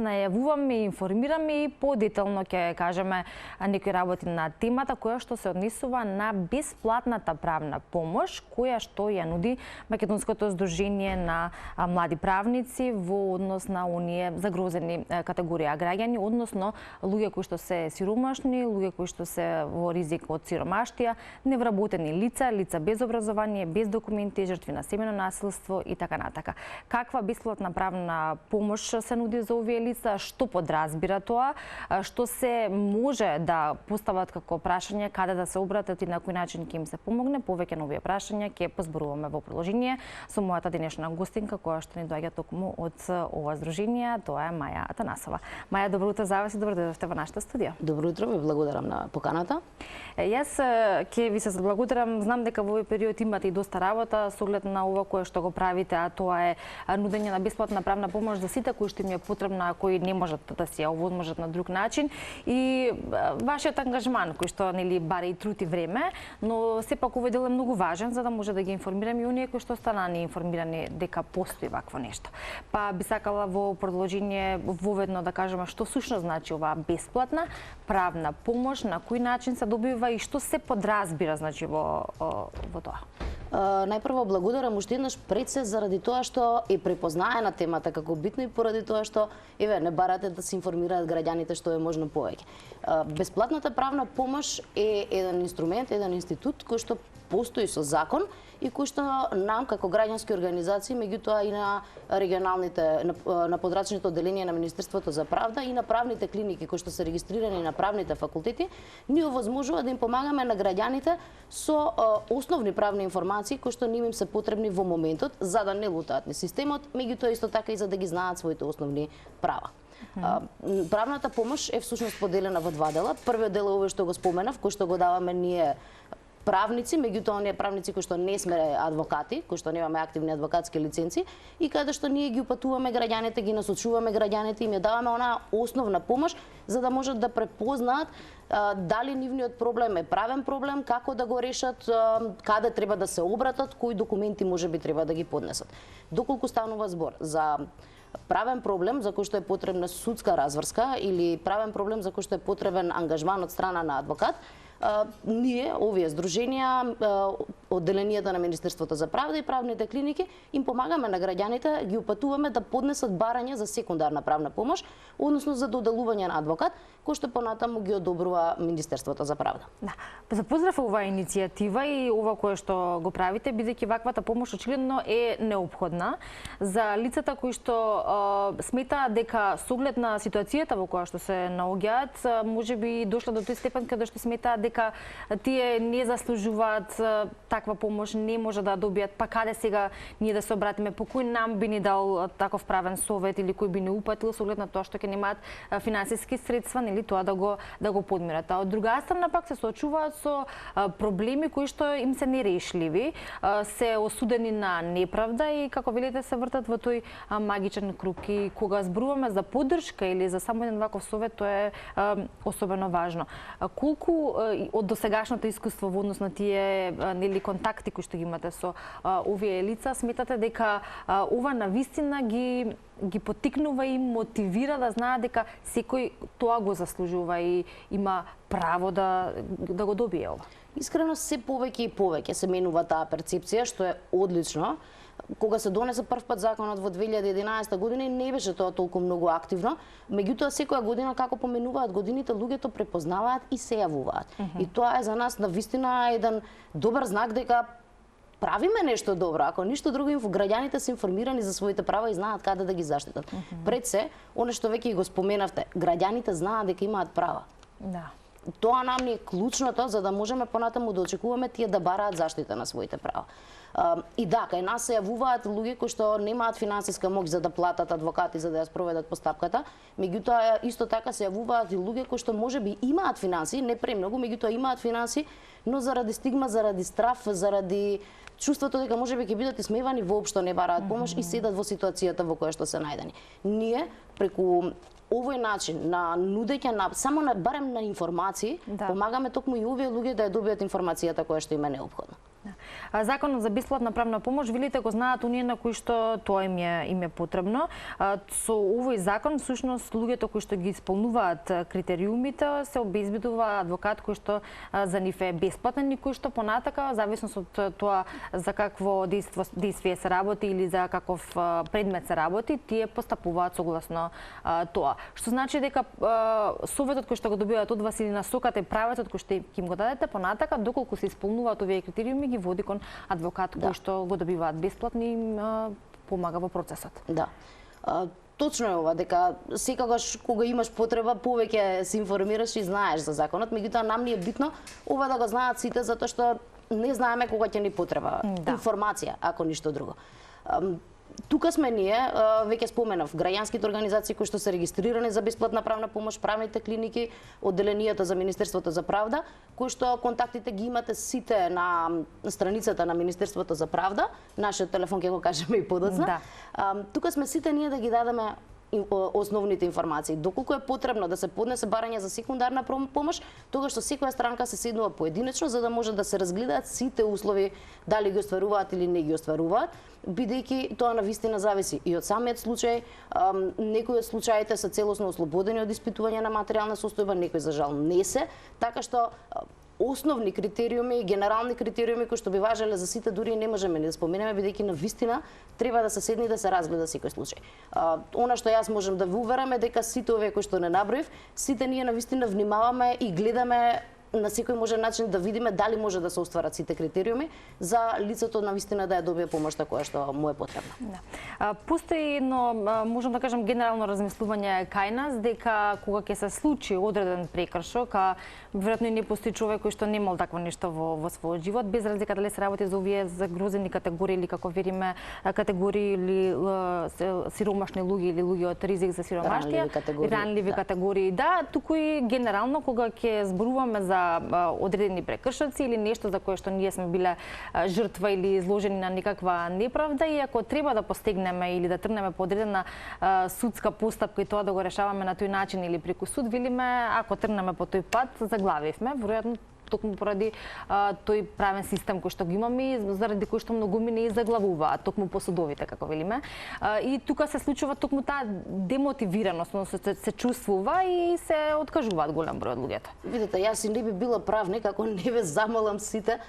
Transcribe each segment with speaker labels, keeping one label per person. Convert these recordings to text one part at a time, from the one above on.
Speaker 1: најавуваме, информираме и подетално ќе кажеме некои работи на темата која што се однесува на бесплатната правна помош која што ја нуди Македонското здружение на млади правници во однос на оние загрозени категорија граѓани, односно луѓе кои што се сиромашни, луѓе кои што се во ризик од сиромаштија, невработени лица, лица без образование, без документи, жртви на семено насилство и така натака. Каква бесплатна правна помош се нуди за овие лица, што подразбира тоа, што се може да постават како прашање, каде да се обратат и на кој начин ќе им се помогне. Повеќе на овие прашања ќе позборуваме во продолжение со мојата денешна гостинка која што ни доаѓа токму од ова здружение, тоа е Маја Атанасова. Маја, добро утро за вас и добро дојдовте во нашата студија.
Speaker 2: Добро утро, ви благодарам на поканата.
Speaker 1: Јас ќе ви се благодарам, знам дека во овој период имате и доста работа со оглед на ова кое што го правите, а тоа е нудење на бесплатна правна помош за сите кои што им е потребна, кои не можат да си ја овозможат на друг начин, и вашиот ангажман кој што нели баре и труд и време, но сепак овој дел е многу важен за да може да ги информираме и оние кои што останаа неинформирани дека постои вакво нешто. Па би сакала во продолжение воведно да кажеме што сушно значи оваа бесплатна правна помош, на кој начин се добива и што се подразбира значи во тоа.
Speaker 2: Најпрво благодарам уште еднаш пред се заради тоа што е препознаена темата како битна и поради тоа што не барате да се информираат граѓаните што е можно повеќе. Бесплатната правна помош е еден инструмент, еден институт кој што постои со закон и кој што нам како граѓански организации, меѓутоа и на регионалните, на подрачното одделение на Министерството за правда и на правните клиники кои што се регистрирани на правните факултети, ни овозможува да им помагаме на граѓаните со основни правни информации кои што нив им се потребни во моментот за да не лутаат низ системот, меѓутоа исто така и за да ги знаат своите основни права. Правната помош е всушност поделена во два дела. Првиот дел е овој што го споменав, кој што го даваме ние правници, меѓутоа оние правници кои што не сме адвокати, кои што немаме активни адвокатски лиценци и каде што ние ги упатуваме граѓаните, ги насочуваме граѓаните, им ја даваме онаа основна помош за да можат да препознаат дали нивниот проблем е правен проблем, како да го решат, каде треба да се обратат, кои документи можеби треба да ги поднесат. Доколку станува збор за правен проблем за кој што е потребна судска разврска или правен проблем за кој што е потребен ангажман од страна на адвокат, ние, овие здруженија, одделенијата на Министерството за правда и правните клиники, им помагаме на граѓаните, ги упатуваме да поднесат барање за секундарна правна помош, односно за доделување на адвокат, кој што понатаму ги одобрува Министерството за правда.
Speaker 1: Да. За поздрав оваа иницијатива и ова кое што го правите, бидејќи ваквата помош очигледно е неопходна за лицата кои што сметаат дека со оглед на ситуацијата во која што се наоѓаат, можеби дошло до тој степен каде што сметаат дека тие не заслужуваат таква помош, не може да добијат, па каде сега ние да се обратиме, по кој нам би ни дал таков правен совет или кој би ни упатил со оглед на тоа што ќе немаат финансиски средства, нели тоа да го подмират. А од друга страна пак се соочуваат со проблеми кои што им се нерешливи, се осудени на неправда и како велите се вртат во тој магичен круг. И кога зборуваме за поддршка или за само еден ваков совет, тоа е особено важно. Колку од досегашното искуство во однос на тие нели контакти кои што ги имате со овие лица, сметате дека ова навистина ги поттикнува и мотивира да знаат дека секој тоа го заслужува и има право да го добие ова?
Speaker 2: Искрено се повеќе и повеќе се менува таа перцепција, што е одлично. Кога се донесе првпат законот во 2011 година и не беше тоа толку многу активно, меѓутоа секоја година како поменуваат годините, луѓето препознаваат и се јавуваат. И тоа е за нас навистина еден добар знак дека правиме нешто добро. Ако ништо друго, граѓаните се информирани за своите права и знаат каде да ги заштитат. Пред се, оно што веќе го споменавте, граѓаните знаат дека имаат права.
Speaker 1: Да.
Speaker 2: Тоа нам ни е клучното за да можеме понатаму да очекуваме тие да бараат заштита на своите права. И да, кај нас се јавуваат луѓе кои што немаат финансиска моќ за да платат адвокати за да ја спроведат постапката, меѓутоа исто така се јавуваат и луѓе кои што можеби имаат финансии, не премногу, меѓутоа имаат финансии, но заради стигма, заради страф, заради чувството дека можеби ќе бидат исмевани, воопшто не бараат помош и седат во ситуацијата во која што се најдени. Ние преку овој начин на нудење на само на барем на информации, помагаме токму и овие луѓе да ја добијат информацијата која што им е неопходна.
Speaker 1: Законот за бесплатна правна помош, велите, го знаат оние на кои што тоа им е потребно. Со овој закон, всушност, луѓето кои што ги исполнуваат критериумите, се обезбедува адвокат кој што за нив е бесплатен и кој што понатака, зависност од тоа за какво действие се работи или за каков предмет се работи, тие постапуваат согласно тоа. Што значи дека советот кој што го добиваат од вас или насоката и праветот кој што им го дадете понатака, доколку се исполнуваат овие критериуми, ги води кон адвокат кој што го добиваат бесплатно и им помага во процесот.
Speaker 2: Да. Точно е ова, дека секогаш кога имаш потреба повеќе се информираш и знаеш за законот, меѓутоа нам ни е битно ова да го знаат сите, затоа што не знаеме кога ќе ни потреба информација, ако ништо друго. Тука сме ние, веќе споменав, граѓанските организации кои што се регистрирани за бесплатна правна помош, правните клиники, одделенијата за Министерството за правда, кои што контактите ги имате сите на страницата на Министерството за правда, нашиот телефон ќе го кажеме и подоцна. Тука сме сите ние да ги дадеме основните информации. Доколку е потребно да се поднесе барање за секундарна помош, тогаш што секоја странка се седнува поединечно за да може да се разгледаат сите услови, дали ги остваруваат или не ги остваруваат, бидејќи тоа навистина зависи и од самиот случај. Некои од случаите се целосно ослободени од испитување на материјална состојба, некои за жал не се, така што основни критериуми, генерални критериуми кои што би важеле за сите, дури не можеме ни да споменеме, бидејќи навистина треба да се седне и да се разгледа секој случај. Она што јас можам да ви уверам е дека сите овие кои што не наброив, сите ние навистина внимаваме и гледаме на секој можен начин да видиме дали може да се остварат сите критериуми за лицето навистина да ја добие помошта која што му е потребна.
Speaker 1: Да. Постои едно, можам да кажам, генерално размислување кај нас дека кога ќе се случи одреден прекршок, веројатно и не постои човек кој што немал такво нешто во својот живот, без разлика дали се работи за овие загрозени категории или како вериме категории или сиромашни луѓе или луѓе од ризик за сиромаштија, ранливи категории. Да, туку и генерално кога ќе зборуваме за одредени прекршоци или нешто за кое што ние сме биле жртва или изложени на некаква неправда, и ако треба да постигнеме или да тргнеме по одредена судска постапка и тоа да го решаваме на тој начин или преку суд, велиме ако тргнеме по тој пат, заглавивме, веројатно токму поради тој правен систем кој што го имаме, заради кој што многумина и заглавуваат токму по судовите, како велиме. И тука се случува токму таа демотивираност, односно се чувствува и се откажуваат голем број од луѓето.
Speaker 2: Видете, јас и не би била правник ако не ве замолам сите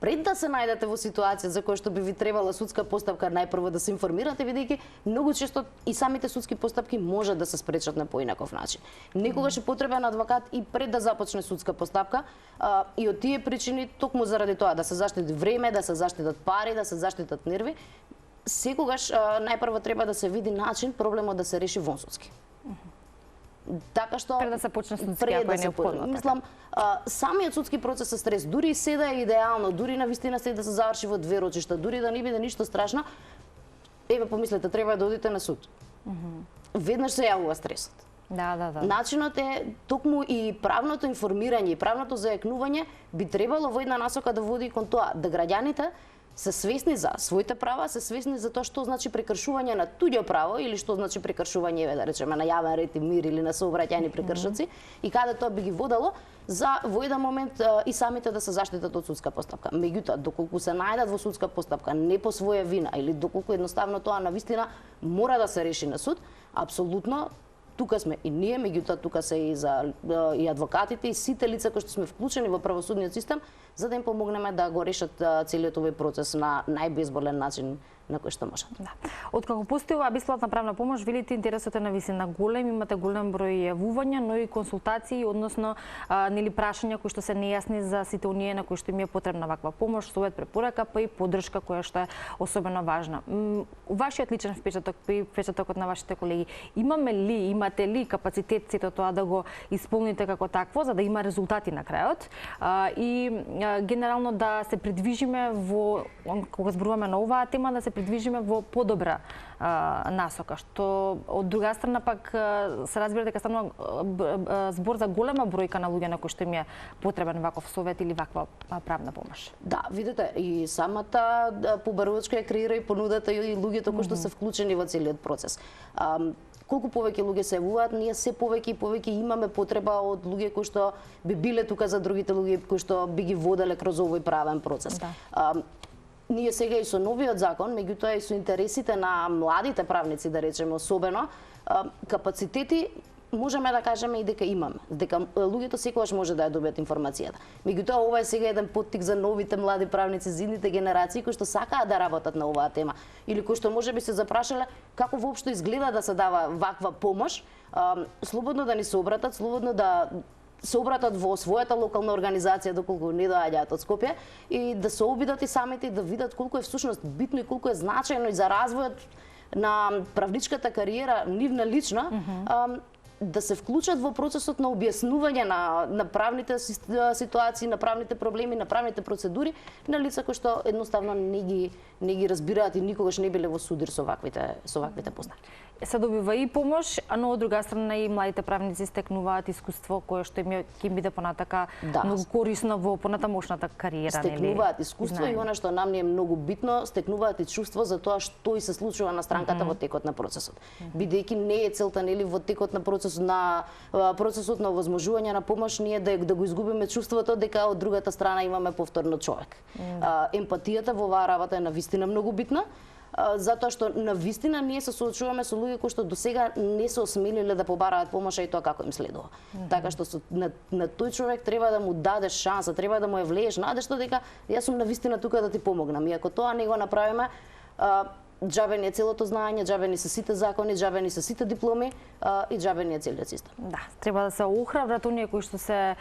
Speaker 2: пред да се најдете во ситуација за која што би ви требала судска постапка, најпрво да се информирате, бидејќи многу често и самите судски постапки можат да се спречат на поинаков начин. Некогаш е потребен адвокат и пред да започне судска постапка, и од тие причини, токму заради тоа да се заштити време, да се заштитат пари, да се заштитат нерви, секогаш најпрво треба да се види начин проблемот да се реши вонсудски. Така што
Speaker 1: пред да се почне судски, ако е неопходно.
Speaker 2: Мислам, самиот судски процес е стрес, дури и се да е идеално, дури навистина се да се заврши во 2 рочишта, дури да не биде ништо страшно, еве помислете, треба да одите на суд. Веднаш се јавува стресот.
Speaker 1: Да.
Speaker 2: Начинот е токму и правното информирање и правното зајакнување би требало во една насока да води кон тоа да граѓаните се свесни за своите права, се свесни за тоа што значи прекршување на туѓо право или што значи прекршување, да речеме, на јавен ред и мир или на сообраќајни прекршоци, и каде тоа би ги водало за во еден момент и самите да се заштитат од судска постапка. Меѓутоа, доколку се најдат во судска постапка не по своја вина или доколку едноставно тоа навистина мора да се реши на суд, апсолутно тука сме и ние, меѓутоа тука се и адвокатите и сите лица кои што сме вклучени во правосудниот систем, за да им помогнеме да го решат целиот овој процес на најбезболен начин на кој што можат.
Speaker 1: Да. Откако постои оваа бесплатна правна помош, видите интересот е навистина голем, имате голем број јавувања, но и консултации, односно нели прашања кои што се нејасни за сите оние на кои што им е потребна ваква помош, совет, препорака, па и поддршка која што е особено важна. Вашиот личен впечаток и впечатокот на вашите колеги, имате ли капацитет сето тоа да го исполните како такво за да има резултати на крајот и генерално да се придвижиме во, кога зборуваме на оваа тема, да се придвижиме во подобра насока, што од друга страна пак се разбира дека станува збор за голема бројка на луѓе на кои што им е потребен ваков совет или ваква правна помош.
Speaker 2: Да, видите, и самата побарувачка ја креира и понудата и луѓето кои што се вклучени во целиот процес. колку повеќе луѓе се јавуваат, ние се повеќе и повеќе имаме потреба од луѓе кои што би биле тука за другите луѓе кои што би ги воделе кроз овој правен процес. Да. Ние сега и со новиот закон, меѓутоа и со интересите на младите правници, да речеме особено, капацитети можеме да кажеме и дека имаме, дека луѓето секогаш може да ја добијат информацијата. Меѓутоа ова е сега еден поттик за новите млади правници, за идните генерации кои што сакаат да работат на оваа тема или кои што можеби се запрашале како воопшто изгледа да се дава ваква помош, слободно да ни се обратат, слободно да се обратат во својата локална организација доколку не доаѓаат од Скопје и да се обидат и самите и да видат колку е всушност битно и колку е значајно и за развојот на правничката кариера, нивна лична, да се вклучат во процесот на објаснување на правните ситуации, на правните проблеми, на правните процедури на лица кои што едноставно не ги разбираат и никогаш не биле во судир со ваквите постапки.
Speaker 1: Се добива и помош, но од друга страна и младите правници стекнуваат искуство кое што им ќе биде понатака многу корисно во понатамошната кариера,
Speaker 2: стекнуваат искуство и она што нам ни е многу битно, стекнуваат и чувство за тоа што и се случува на странката во текот на процесот. Бидејќи не е целта нели во текот на процесот на овозможување на помош ние да го изгубиме чувството дека од другата страна имаме повторно човек. Емпатијата во оваа работа е навистина многу битна. Затоа што навистина ние се соочуваме со луѓе кои што досега не се осмелиле да побараат помош и тоа како им следува. Така што на тој човек треба да му дадеш шанса, треба да му ја влееш надежта дека јас сум навистина тука да ти помогнам. И ако тоа не го направиме, џабе ни е целото знаење, џабе ни се сите закони, џабе ни се сите дипломи и џабе ни е целиот систем.
Speaker 1: Да, треба да се охрабрат оние кои што се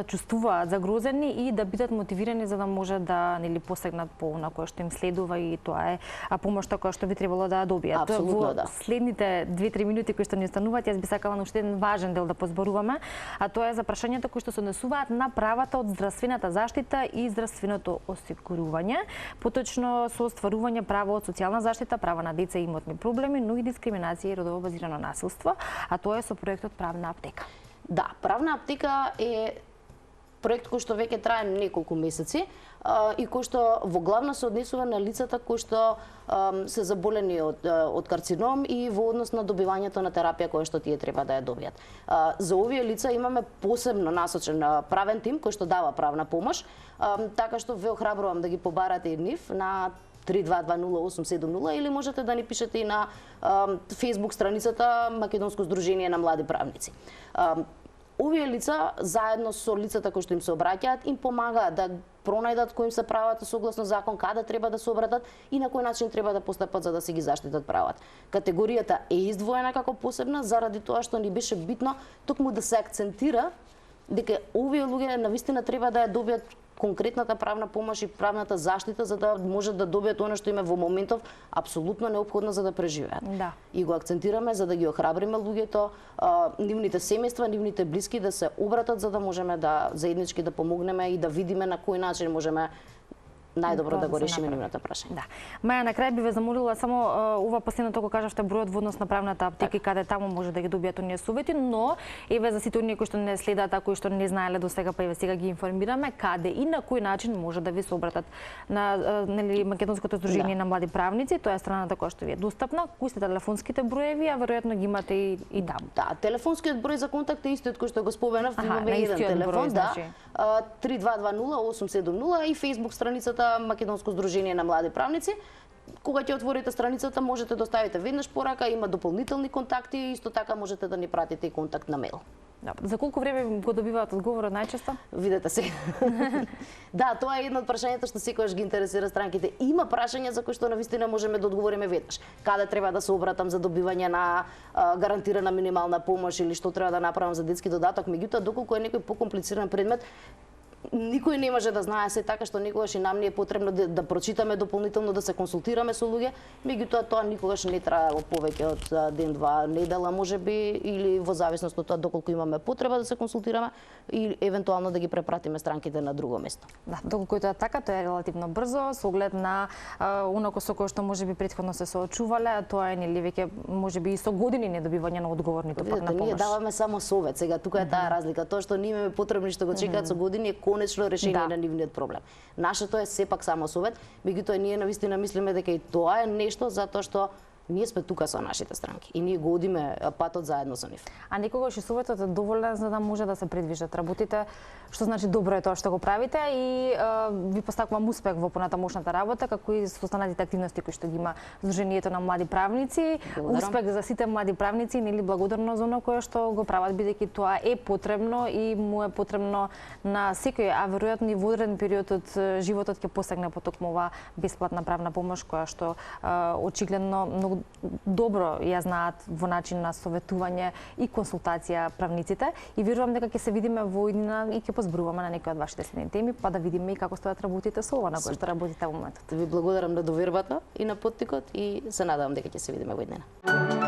Speaker 1: чувствуваат загрозени и да бидат мотивирани за да може да нели посегнат по она кое што им следува и тоа е помошта која што би требало да ја добијат.
Speaker 2: Апсолутно, да.
Speaker 1: Следните 2-3 минути кои што ни остануваат, јас би сакала на уште еден важен дел да позборуваме, а тоа е за прашањата кои што се однесуваат на правата од здравствената заштита и здравственото осигурување, поточно со остварување права од социјална заштита, права на деца и имотни проблеми, но и дискриминација и родово базирано насилство, а тоа е со проектот Правна аптека.
Speaker 2: Да, Правна аптека е проект кој што веќе трае неколку месеци и кој што во главно се однесува на лицата кои што се заболени од карцином и во однос на добивањето на терапија која што тие треба да ја добијат. За овие лица имаме посебно насочен правен тим кој што дава правна помош, така што ве охрабрувам да ги побарате и нив на 32208770 или можете да ни пишете и на Facebook страницата Македонско здружение на млади правници. Овие лица, заедно со лицата кои што им се обраќаат, им помагаат да пронајдат кои им се правата согласно закон, каде треба да се обратат и на кој начин треба да постапат за да се ги заштитат правата. Категоријата е издвоена како посебна заради тоа што ни беше битно токму да се акцентира дека овие луѓе навистина треба да ја добијат конкретната правна помош и правната заштита за да можат да добијат она што им е во моментов апсолутно неопходно за да преживеат.
Speaker 1: Да.
Speaker 2: И го акцентираме за да ги охрабриме луѓето, нивните семејства, нивните блиски да се обратат за да можеме да заеднички да помогнеме и да видиме на кој начин можеме најдобро да го решиме нивната прашање.
Speaker 1: Да. Маја, на крај би ве замолила само ова последното го кажавте бројот во однос на правната аптека и каде таму може да ги добијат оние совети, но еве за сите оние кои што не следат, а кои што не знаеле досега, па еве сега ги информираме каде и на кој начин може да ви се обратат на нели Македонското здружение на млади правници, тоа е страната која што ви е достапна, кои се телефонските броеви, а веројатно ги имате и таму.
Speaker 2: Да, телефонскиот број за контакт е истиот кој што го споменав, имаме еден телефон, да, 32208770 и Facebook страницата Македонско здружение на млади правници. Кога ќе отворите страницата, можете да оставите веднаш порака, има дополнителни контакти и исто така можете да ни пратите и контакт на мејл.
Speaker 1: Да, за колку време го добиваат одговорот најчесто?
Speaker 2: Видете се. Да, тоа е едно од прашањата што секогаш ги интересира странките. Има прашања за кои што навистина можеме да одговориме веднаш. Каде треба да се обратам за добивање на гарантирана минимална помош или што треба да направам за детски додаток, меѓутоа доколку е некој покомплициран предмет, никој не може да знае се, така што никогаш и нам не е потребно да прочитаме дополнително, да се консултираме со луѓе, меѓутоа тоа никогаш не траело повеќе од ден-два, недела можеби, или во зависност од тоа доколку имаме потреба да се консултираме и евентуално да ги препратиме странките на друго место.
Speaker 1: Да, доколку тоа е така, тоа е релативно брзо, со оглед на онако со кој што можеби претходно се соочувале, а тоа е нели веќе можеби и со години недобивање на одговор ниту пак на помош.
Speaker 2: Ние даваме само совет, сега тука е таа разлика, тоа што ние имаме потребни што го чекаат со години е конечно решение на нивниот проблем. Нашето е сепак само совет, меѓутоа ние навистина мислиме дека и тоа е нешто затоа што ние сме тука со нашите странки и ние го одиме патот заедно со нив.
Speaker 1: А некогаш и советот е доволен за да може да се предвижат работите, што значи добро е тоа што го правите и ви постакувам успех во понатамошната работа, како и со останатите активности кои што ги има Сдруженијето на млади правници.
Speaker 2: Благодарам.
Speaker 1: Успех за сите млади правници, нели благодарно за оно кое што го прават, бидејќи тоа е потребно и му е потребно на секој, а веројатно и во одреден период од животот ќе посегне потокму оваа бесплатна правна помош која што очигледно многу добро ја знаат во начин на советување и консултација правниците и верувам дека ќе се видиме во иднина и ќе позборуваме на некои од вашите следни теми, па да видиме и како стојат работите со ова на кое што работите во моментот.
Speaker 2: Ви благодарам на довербата и на поттикот и се надевам дека ќе се видиме во иднина.